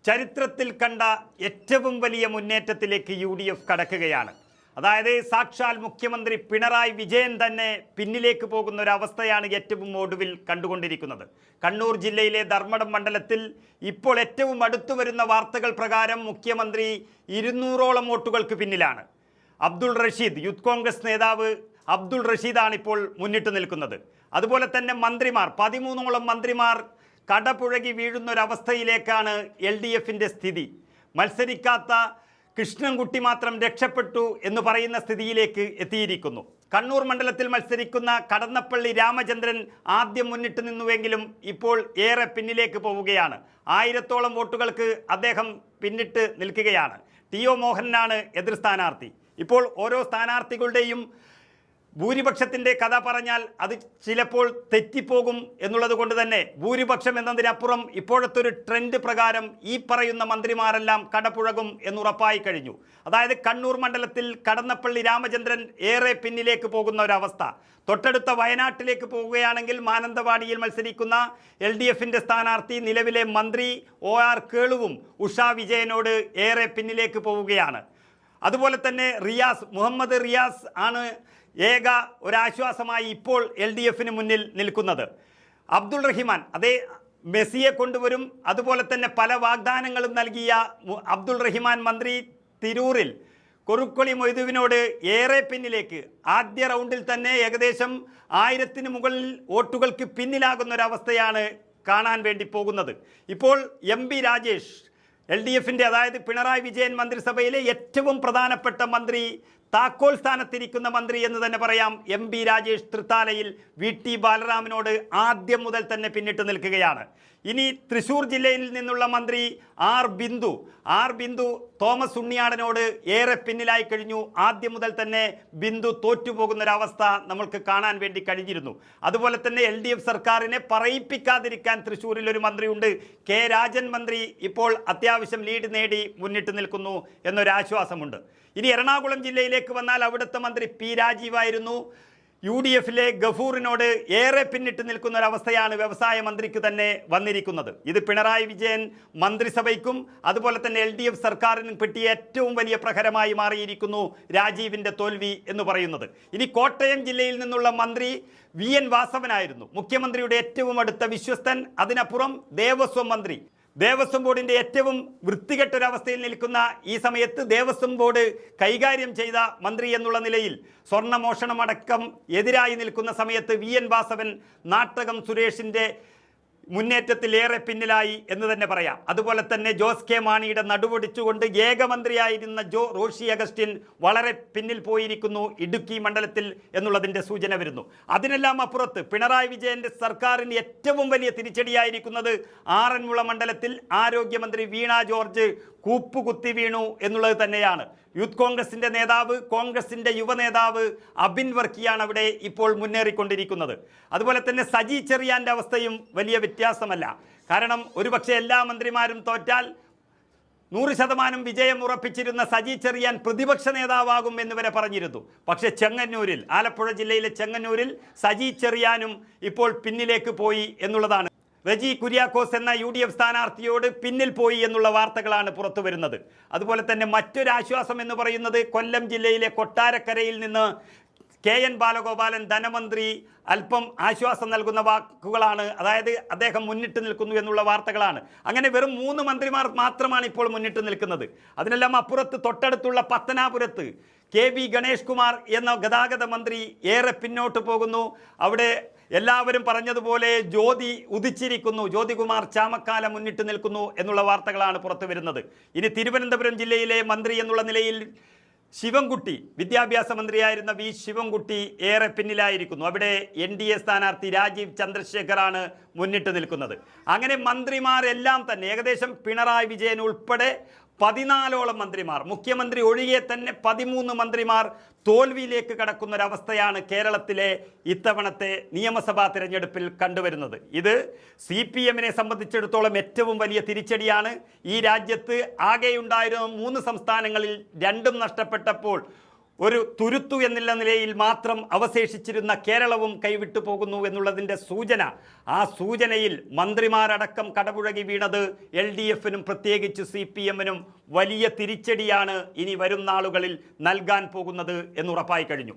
ചരിത്രത്തിൽ കണ്ട ഏറ്റവും വലിയ മുന്നേറ്റത്തിലേക്ക് UDF കടക്കുകയാണ്. അതായത് സാക്ഷാൽ മുഖ്യമന്ത്രി പിണറായി വിജയൻ തന്നെ പിന്നിലേക്ക് പോകുന്ന ഒരവസ്ഥയാണ് ഏറ്റവും ഒടുവിൽ കണ്ടുകൊണ്ടിരിക്കുന്നത്. കണ്ണൂർ ജില്ലയിലെ ധർമ്മടം മണ്ഡലത്തിൽ ഇപ്പോൾ ഏറ്റവും അടുത്തു വരുന്ന വാർത്തകൾ പ്രകാരം മുഖ്യമന്ത്രി 200ഓളം വോട്ടുകൾക്ക് പിന്നിലാണ്. അബ്ദുൾ റഷീദ്, യൂത്ത് കോൺഗ്രസ് നേതാവ് അബ്ദുൾ റഷീദാണ് ഇപ്പോൾ മുന്നിട്ട് നിൽക്കുന്നത്. അതുപോലെ തന്നെ മന്ത്രിമാർ 13ഓളം മന്ത്രിമാർ കടപുഴകി വീഴുന്ന ഒരവസ്ഥയിലേക്കാണ് LDFിൻ്റെ സ്ഥിതി. മത്സരിക്കാത്ത കൃഷ്ണൻകുട്ടി മാത്രം രക്ഷപ്പെട്ടു എന്ന് പറയുന്ന സ്ഥിതിയിലേക്ക് എത്തിയിരിക്കുന്നു. കണ്ണൂർ മണ്ഡലത്തിൽ മത്സരിക്കുന്ന കടന്നപ്പള്ളി രാമചന്ദ്രൻ ആദ്യം മുന്നിട്ട് നിന്നുവെങ്കിലും ഇപ്പോൾ ഏറെ പിന്നിലേക്ക് പോവുകയാണ്. 1000ഓളം വോട്ടുകൾക്ക് അദ്ദേഹം പിന്നിട്ട് നിൽക്കുകയാണ്. TO മോഹനാണ് എതിർ സ്ഥാനാർത്ഥി. ഇപ്പോൾ ഓരോ സ്ഥാനാർത്ഥികളുടെയും ഭൂരിപക്ഷത്തിൻ്റെ കഥ പറഞ്ഞാൽ അത് ചിലപ്പോൾ തെറ്റിപ്പോകും എന്നുള്ളത് കൊണ്ട് തന്നെ ഭൂരിപക്ഷം എന്നതിനപ്പുറം ഇപ്പോഴത്തെ ഒരു ട്രെൻഡ് പ്രകാരം ഈ പറയുന്ന മന്ത്രിമാരെല്ലാം കടപുഴകും എന്നുറപ്പായി കഴിഞ്ഞു. അതായത് കണ്ണൂർ മണ്ഡലത്തിൽ കടന്നപ്പള്ളി രാമചന്ദ്രൻ ഏറെ പിന്നിലേക്ക് പോകുന്ന ഒരവസ്ഥ. തൊട്ടടുത്ത വയനാട്ടിലേക്ക് പോവുകയാണെങ്കിൽ മാനന്തവാടിയിൽ മത്സരിക്കുന്ന LDFിൻ്റെ സ്ഥാനാർത്ഥി നിലവിലെ മന്ത്രി OR കേളുവും ഉഷാ വിജയനോട് ഏറെ പിന്നിലേക്ക് പോവുകയാണ്. അതുപോലെ തന്നെ മുഹമ്മദ് റിയാസ് ആണ് ഏക ഒരാശ്വാസമായി ഇപ്പോൾ LDFന് മുന്നിൽ നിൽക്കുന്നത്. അബ്ദുൾ റഹിമാൻ അതേ മെസ്സിയെ കൊണ്ടുവരും, അതുപോലെ തന്നെ പല വാഗ്ദാനങ്ങളും നൽകിയ അബ്ദുൾ റഹിമാൻ മന്ത്രി തിരൂരിൽ കൊറുക്കൊളി മൊയ്തുവിനോട് ഏറെ പിന്നിലേക്ക് ആദ്യ റൗണ്ടിൽ തന്നെ ഏകദേശം 1000ന് മുകളിൽ വോട്ടുകൾക്ക് പിന്നിലാകുന്ന ഒരവസ്ഥയാണ് കാണാൻ വേണ്ടി പോകുന്നത്. ഇപ്പോൾ MP രാജേഷ് LDFിൻ്റെ അതായത് പിണറായി വിജയൻ മന്ത്രിസഭയിലെ ഏറ്റവും പ്രധാനപ്പെട്ട മന്ത്രി, താക്കോൽ സ്ഥാനത്തിരിക്കുന്ന മന്ത്രി എന്ന് തന്നെ പറയാം, MP രാജേഷ് തൃത്താലയിൽ VT ബാലറാമിനോട് ആദ്യം മുതൽ തന്നെ പിന്നിട്ട് നിൽക്കുകയാണ്. ഇനി തൃശ്ശൂർ ജില്ലയിൽ നിന്നുള്ള മന്ത്രി R ബിന്ദു തോമസ് ഉണ്ണിയാടനോട് ഏറെ പിന്നിലായി കഴിഞ്ഞു. ആദ്യം മുതൽ തന്നെ ബിന്ദു തോറ്റുപോകുന്നൊരവസ്ഥ നമ്മൾക്ക് കാണാൻ വേണ്ടി കഴിഞ്ഞിരുന്നു. അതുപോലെ തന്നെ LDF സർക്കാരിനെ പറയിപ്പിക്കാതിരിക്കാൻ തൃശ്ശൂരിൽ ഒരു മന്ത്രിയുണ്ട്, K രാജൻ മന്ത്രി ഇപ്പോൾ അത്യാവശ്യം ലീഡ് നേടി മുന്നിട്ട് നിൽക്കുന്നു എന്നൊരാശ്വാസമുണ്ട്. ഇനി എറണാകുളം ജില്ലയിലേക്ക് വന്നാൽ അവിടുത്തെ മന്ത്രി P രാജീവായിരുന്നു. UDFിലെ ഗഫൂറിനോട് ഏറെ പിന്നിട്ട് നിൽക്കുന്ന ഒരവസ്ഥയാണ് വ്യവസായ മന്ത്രിക്ക് തന്നെ വന്നിരിക്കുന്നത്. ഇത് പിണറായി വിജയൻ മന്ത്രിസഭയ്ക്കും അതുപോലെ തന്നെ LDF സർക്കാരിനും കിട്ടിയ ഏറ്റവും വലിയ പ്രഹരമായി മാറിയിരിക്കുന്നു രാജീവിൻ്റെ തോൽവി എന്ന് പറയുന്നത്. ഇനി കോട്ടയം ജില്ലയിൽ നിന്നുള്ള മന്ത്രി VN വാസവനായിരുന്നു, മുഖ്യമന്ത്രിയുടെ ഏറ്റവും അടുത്ത വിശ്വസ്തൻ. അതിനപ്പുറം ദേവസ്വം മന്ത്രി, ദേവസ്വം ബോർഡിൻ്റെ ഏറ്റവും വൃത്തികെട്ടൊരവസ്ഥയിൽ നിൽക്കുന്ന ഈ സമയത്ത് ദേവസ്വം ബോർഡ് കൈകാര്യം ചെയ്ത മന്ത്രി എന്നുള്ള നിലയിൽ സ്വർണ്ണമോഷണമടക്കം എതിരായി നിൽക്കുന്ന സമയത്ത് VN വാസവൻ നാട്ടകം സുരേഷിൻ്റെ മുന്നേറ്റത്തിൽ ഏറെ പിന്നിലായി എന്ന് തന്നെ പറയാം. അതുപോലെ തന്നെ ജോസ് കെ മാണിയുടെ നടുവൊടിച്ചുകൊണ്ട് ഏകമന്ത്രിയായിരുന്ന റോഷി അഗസ്റ്റിൻ വളരെ പിന്നിൽ പോയിരിക്കുന്നു ഇടുക്കി മണ്ഡലത്തിൽ എന്നുള്ളതിൻ്റെ സൂചന വരുന്നു. അതിനെല്ലാം അപ്പുറത്ത് പിണറായി വിജയൻ്റെ സർക്കാരിന് ഏറ്റവും വലിയ തിരിച്ചടിയായിരിക്കുന്നത് ആറന്മുള മണ്ഡലത്തിൽ ആരോഗ്യമന്ത്രി വീണ ജോർജ് കൂപ്പുകുത്തി വീണു എന്നുള്ളത് തന്നെയാണ്. യൂത്ത് കോൺഗ്രസിൻ്റെ നേതാവ്, കോൺഗ്രസിൻ്റെ യുവനേതാവ് അബിൻ വർക്കിയാണ് അവിടെ ഇപ്പോൾ മുന്നേറിക്കൊണ്ടിരിക്കുന്നത്. അതുപോലെ തന്നെ സജി ചെറിയാൻ്റെ അവസ്ഥയും വലിയ വ്യത്യാസമല്ല. കാരണം ഒരുപക്ഷെ എല്ലാ മന്ത്രിമാരും തോറ്റാൽ 100% വിജയം ഉറപ്പിച്ചിരുന്ന സജി ചെറിയാൻ പ്രതിപക്ഷ നേതാവാകും എന്നിവരെ പറഞ്ഞിരുന്നു. പക്ഷേ ചെങ്ങന്നൂരിൽ, ആലപ്പുഴ ജില്ലയിലെ ചെങ്ങന്നൂരിൽ സജി ചെറിയാനും ഇപ്പോൾ പിന്നിലേക്ക് പോയി എന്നുള്ളതാണ്. റജി കുര്യാക്കോസ് എന്ന UDF സ്ഥാനാർത്ഥിയോട് പിന്നിൽ പോയി എന്നുള്ള വാർത്തകളാണ് പുറത്തു വരുന്നത്. അതുപോലെ തന്നെ മറ്റൊരാശ്വാസം എന്ന് പറയുന്നത് കൊല്ലം ജില്ലയിലെ കൊട്ടാരക്കരയിൽ നിന്ന് KN ബാലഗോപാലൻ ധനമന്ത്രി അല്പം ആശ്വാസം നൽകുന്ന വാക്കുകളാണ്. അതായത് അദ്ദേഹം മുന്നിട്ട് നിൽക്കുന്നു എന്നുള്ള വാർത്തകളാണ്. അങ്ങനെ വെറും 3 മന്ത്രിമാർ മാത്രമാണ് ഇപ്പോൾ മുന്നിട്ട് നിൽക്കുന്നത്. അതിനെല്ലാം അപ്പുറത്ത് തൊട്ടടുത്തുള്ള പത്തനാപുരത്ത് KV ഗണേഷ് കുമാർ എന്ന ഗതാഗത മന്ത്രി ഏറെ പിന്നോട്ട് പോകുന്നു. അവിടെ എല്ലാവരും പറഞ്ഞതുപോലെ ജ്യോതി ഉദിച്ചിരിക്കുന്നു, ജ്യോതികുമാർ ചാമക്കാല മുന്നിട്ട് നിൽക്കുന്നു എന്നുള്ള വാർത്തകളാണ് പുറത്തു വരുന്നത്. ഇനി തിരുവനന്തപുരം ജില്ലയിലെ മന്ത്രി എന്നുള്ള നിലയിൽ ശിവൻകുട്ടി, വിദ്യാഭ്യാസ മന്ത്രിയായിരുന്ന V ശിവൻകുട്ടി ഏറെ പിന്നിലായിരിക്കുന്നു. അവിടെ NDA സ്ഥാനാർത്ഥി രാജീവ് ചന്ദ്രശേഖറാണ് മുന്നിട്ട് നിൽക്കുന്നത്. അങ്ങനെ മന്ത്രിമാരെല്ലാം തന്നെ ഏകദേശം പിണറായി വിജയൻ ഉൾപ്പെടെ 14ഓളം മന്ത്രിമാർ, മുഖ്യമന്ത്രി ഒഴികെ തന്നെ 13 മന്ത്രിമാർ തോൽവിയിലേക്ക് കടക്കുന്നൊരവസ്ഥയാണ് കേരളത്തിലെ ഇത്തവണത്തെ നിയമസഭാ തിരഞ്ഞെടുപ്പിൽ കണ്ടുവരുന്നത്. ഇത് CPMനെ സംബന്ധിച്ചിടത്തോളം ഏറ്റവും വലിയ തിരിച്ചടിയാണ്. ഈ രാജ്യത്ത് ആകെയുണ്ടായിരുന്ന 3 സംസ്ഥാനങ്ങളിൽ 2 നഷ്ടപ്പെട്ടപ്പോൾ ഒരു തുരുത്തു എന്നുള്ള നിലയിൽ മാത്രം അവശേഷിച്ചിരുന്ന കേരളവും കൈവിട്ടു പോകുന്നു എന്നുള്ളതിൻ്റെ സൂചന. ആ സൂചനയിൽ മന്ത്രിമാരടക്കം കടപുഴകി വീണത് LDFനും പ്രത്യേകിച്ച് CPMനും വലിയ തിരിച്ചടിയാണ് ഇനി വരും നാളുകളിൽ നൽകാൻ പോകുന്നത് എന്നുറപ്പായി കഴിഞ്ഞു.